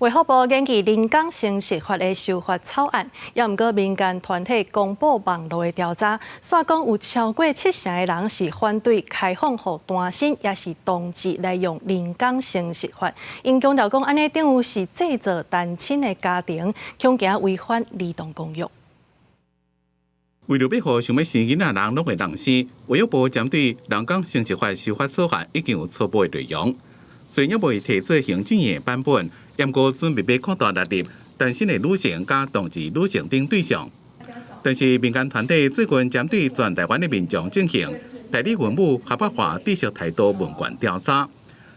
卫福部研究人工生殖法的修法草案，也毋过民间团体公布网络的调查，煞讲有超过70%的人是反对开放予单身，也是同志来用人工生殖法。因强调讲，安尼等于是制造单亲的家庭，恐惊违反儿童公约。为了要互想要生囡仔人拢会人生，卫福部针对人工生殖法修法草案已经有初步的内容，虽然未提出行政院的版本。不过准备要扩大纳入单身的女性加同志女性等对象，但是民间团体最近针对全台湾的民众进行代理孕母合法化知识态度问卷调查，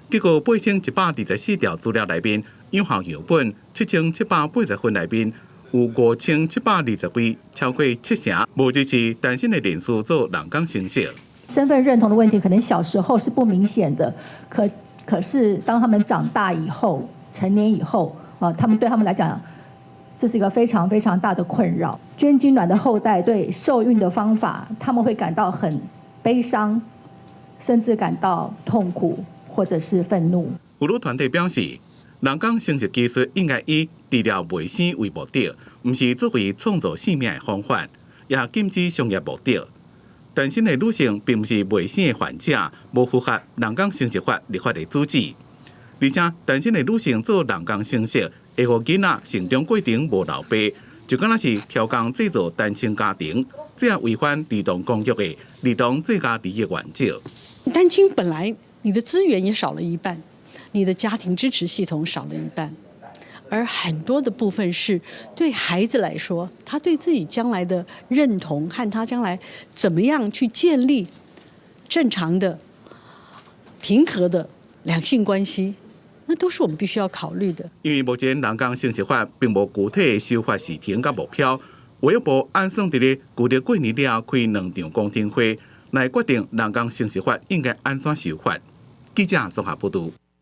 结果8124条资料内面，有效样本7780份内面有5720位，超过70%无支持单身的人士做人工生殖。身份认同的问题，可能小时候是不明显的，可是当他们长大以后。成年以后，对他们来讲，这是一个非常非常大的困扰。捐精卵的后代对受孕的方法，他们会感到很悲伤，甚至感到痛苦或者是愤怒。妇女团体表示，人工生殖技术应该以治疗未生为目的，不是作为创造性命的方法，也禁止商业目的。单身的女性并不是未生的患者，无符合人工生殖法立法的主旨。而且，单身的女性做人工生殖，会互囡仔成长过程无留白，就敢若是挑工制造单亲家庭，这也违反儿童公约的儿童最佳利益原则。单亲本来你的资源也少了一半，你的家庭支持系统少了一半，而很多的部分是对孩子来说，他对自己将来的认同和他将来怎么样去建立正常的、平和的两性关系。那都是我们必须要考虑的。因为目前人工生殖法并无具体的修法时程甲目标，卫福部按算伫咧旧历过年了开2场公听会，来决定人工生殖法应该安怎修法。记者综合报道。